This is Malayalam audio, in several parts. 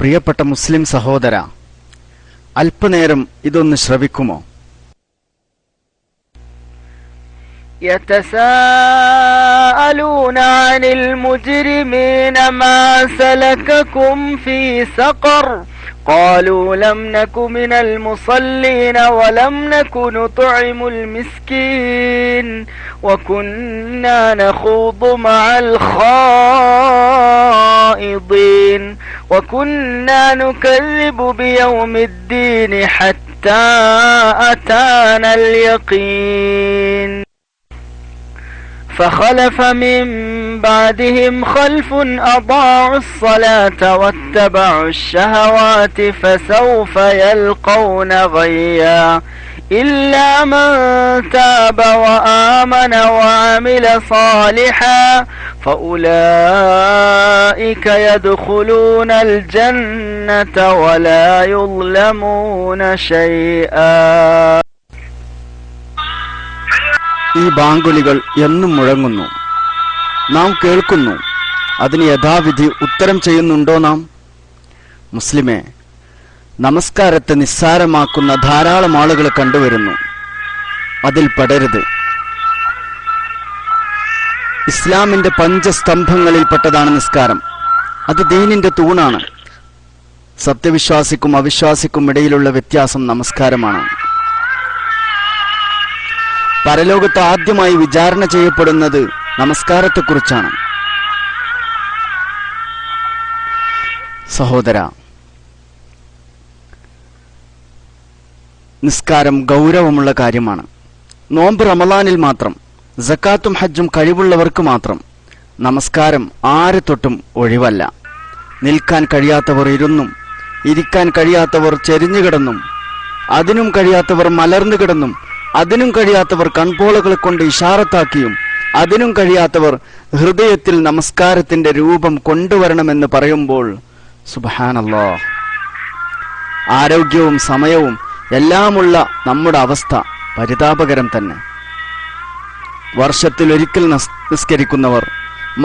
പ്രിയപ്പെട്ട മുസ്ലിം സഹോദര, അല്പനേരം ഇതൊന്ന് ശ്രവിക്കുമോ? يتساءلون عن المجرمين ما سلككم في سقر قالوا لم نك من المصلين ولم نك نطعم المسكين وكنا نخوض مع الخائضين وكنا نكذب بيوم الدين حتى أتانا اليقين فخلف من بعدهم خلف أضاعوا الصلاة واتبعوا الشهوات فسوف يلقون غيا إلا من تاب وآمن وعمل صالحا فأولئك يدخلون الجنة ولا يظلمون شيئا. ഈ ബാങ്കുലികൾ എന്നും മുഴങ്ങുന്നു, നാം കേൾക്കുന്നു. അതിന് യഥാവിധി ഉത്തരം ചെയ്യുന്നുണ്ടോ നാം? മുസ്ലിമേ, നമസ്കാരത്തെ നിസ്സാരമാക്കുന്ന ധാരാളം ആളുകൾ കണ്ടുവരുന്നു. അതിൽ പെടരുത്. ഇസ്ലാമിന്റെ പഞ്ചസ്തംഭങ്ങളിൽപ്പെട്ടതാണ് നിസ്കാരം. അത് ദീനിന്റെ തൂണാണ്. സത്യവിശ്വാസിക്കും അവിശ്വാസിക്കും ഇടയിലുള്ള വ്യത്യാസം നമസ്കാരമാണ്. പരലോകത്ത് ആദ്യമായി വിചാരണ ചെയ്യപ്പെടുന്നത് നമസ്കാരത്തെക്കുറിച്ചാണ്. സഹോദര, നിസ്കാരം ഗൗരവമുള്ള കാര്യമാണ്. നോമ്പ് റമളാനിൽ മാത്രം, സക്കാത്തും ഹജ്ജും കഴിവുള്ളവർക്ക് മാത്രം. നമസ്കാരം ആരെ തൊട്ടും ഒഴിവല്ല. നിൽക്കാൻ കഴിയാത്തവർ ഇരുന്നും, ഇരിക്കാൻ കഴിയാത്തവർ ചെരിഞ്ഞുകിടന്നും, അതിനും കഴിയാത്തവർ മലർന്നു കിടന്നും, അതിനും കഴിയാത്തവർ കൺപോളകളെ കൊണ്ട് ഇഷാറത്താക്കിയും, അതിനും കഴിയാത്തവർ ഹൃദയത്തിൽ നമസ്കാരത്തിന്റെ രൂപം കൊണ്ടുവരണമെന്ന് പറയുമ്പോൾ സുബ്ഹാനല്ലാഹ്, ആരോഗ്യവും സമയവും എല്ലാമുള്ള നമ്മുടെ അവസ്ഥ പരിതാപകരം തന്നെ. വർഷത്തിലൊരിക്കൽ നിസ്കരിക്കുന്നവർ,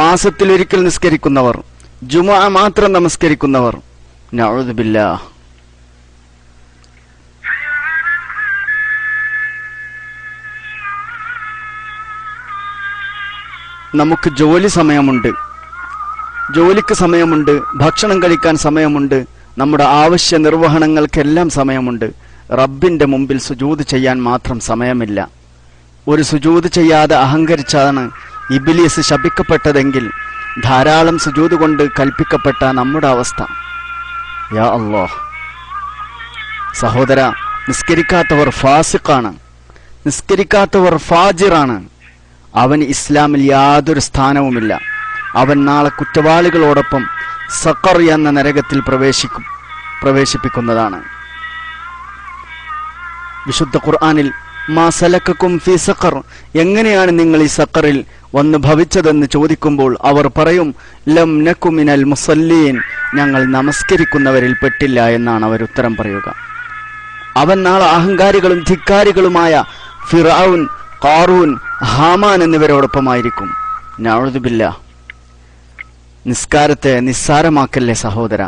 മാസത്തിലൊരിക്കൽ നിസ്കരിക്കുന്നവർ, ജുമുഅ മാത്രം നമസ്കരിക്കുന്നവർ, നഊദു ബില്ലാഹ്. നമുക്ക് ജോലി സമയമുണ്ട്, ജോലിക്ക് സമയമുണ്ട്, ഭക്ഷണം കഴിക്കാൻ സമയമുണ്ട്, നമ്മുടെ ആവശ്യ നിർവഹണങ്ങൾക്കെല്ലാം സമയമുണ്ട്. റബ്ബിന്റെ മുമ്പിൽ സുജൂദ് ചെയ്യാൻ മാത്രം സമയമില്ല. ഒരു സുജൂദ് ചെയ്യാതെ അഹങ്കരിച്ചാണ് ഇബ്ലീസ് ശപിക്കപ്പെട്ടതെങ്കിൽ ധാരാളം സുജൂദ് കൊണ്ട് കൽപ്പിക്കപ്പെട്ട നമ്മുടെ അവസ്ഥ. യാ അല്ലാഹ്. സഹോദര, നിസ്കരിക്കാത്തവർ ഫാസിഖാണ്, നിസ്കരിക്കാത്തവർ ഫാജിറാണ്. അവന് ഇസ്ലാമിൽ യാതൊരു സ്ഥാനവുമില്ല. അവൻ നാളെ കുറ്റവാളികളോടൊപ്പം സഖർ എന്ന നരകത്തിൽ പ്രവേശിപ്പിക്കുന്നതാണ്. വിശുദ്ധ ഖുർആനിൽ മാ സലക്കക്കും ഫീ സഖർ, എങ്ങനെയാണ് നിങ്ങൾ ഈ സഖറിൽ വന്ന് ഭവിച്ചതെന്ന് ചോദിക്കുമ്പോൾ അവർ പറയും ലം നകു മിനൽ മുസല്ലീൻ, ഞങ്ങൾ നമസ്കരിക്കുന്നവരിൽ പെട്ടില്ല എന്നാണ് അവർ ഉത്തരം പറയുക. അവൻ നാളെ അഹങ്കാരികളും ധിക്കാരികളുമായ ഫിർഔൻ, ഖാറൂൻ, ഹാമാൻ എന്നിവരോടൊപ്പമായിരിക്കും. നഊദു ബില്ലാഹ്. നിസ്കാരത്തെ നിസ്സാരമാക്കല്ലേ സഹോദര.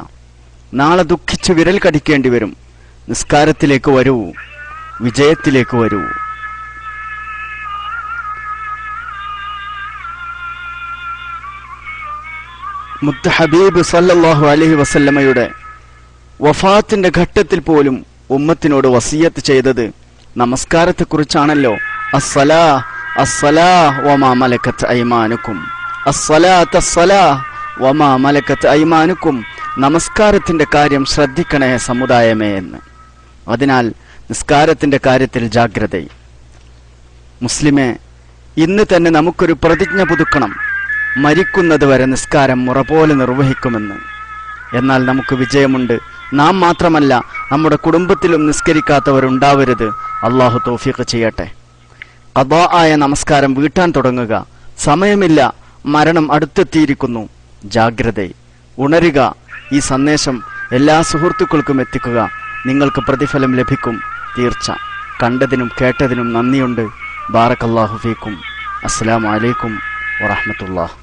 നാളെ ദുഃഖിച്ച് വിരൽ കടിക്കേണ്ടി വരും. നിസ്കാരത്തിലേക്ക് വരൂ, വിജയത്തിലേക്ക് വരൂ. മുത്ത് ഹബീബ് സല്ലല്ലാഹു അലൈഹി വസല്ലമയുടെ വഫാത്തിന്റെ ഘട്ടത്തിൽ പോലും ഉമ്മത്തിനോട് വസിയത്ത് ചെയ്തത് നമസ്കാരത്തെക്കുറിച്ചാണല്ലോ. അസ്സലാ അസ്സലാ വമാ മലക്കത്ത് ഐമാനുക്കും, അസ്സലാത്ത് അസ്സലാ വമാ മലക്കത്ത് ഐമാനുക്കും. നമസ്കാരത്തിന്റെ കാര്യം ശ്രദ്ധിക്കണേ സമുദായമേ എന്ന്. അതിനാൽ നിസ്കാരത്തിന്റെ കാര്യത്തിൽ ജാഗ്രത. മുസ്ലിമേ, ഇന്ന് തന്നെ നമുക്കൊരു പ്രതിജ്ഞ പുതുക്കണം, മരിക്കുന്നത് വരെ നിസ്കാരം മുറ പോലെ നിർവഹിക്കുമെന്ന്. എന്നാൽ നമുക്ക് വിജയമുണ്ട്. നാം മാത്രമല്ല, നമ്മുടെ കുടുംബത്തിലും നിസ്കരിക്കാത്തവരുണ്ടാവരുത്. അള്ളാഹു തൗഫീഖ് ചെയ്യട്ടെ. ഖദാ ആയ നമസ്കാരം വീട്ടാൻ തുടങ്ങുക. സമയമില്ല, മരണം അടുത്തെത്തിയിരിക്കുന്നു. ജാഗ്രത, ഉണരുക. ഈ സന്ദേശം എല്ലാ സുഹൃത്തുക്കൾക്കും എത്തിക്കുക. നിങ്ങൾക്ക് പ്രതിഫലം ലഭിക്കും, തീർച്ച. കണ്ടതിനും കേട്ടതിനും നന്ദിയുണ്ട്. ബാറക്കല്ലാഹു ഫീക്കും. അസ്സലാമു അലൈക്കും വറഹ്മത്തുള്ളാഹി.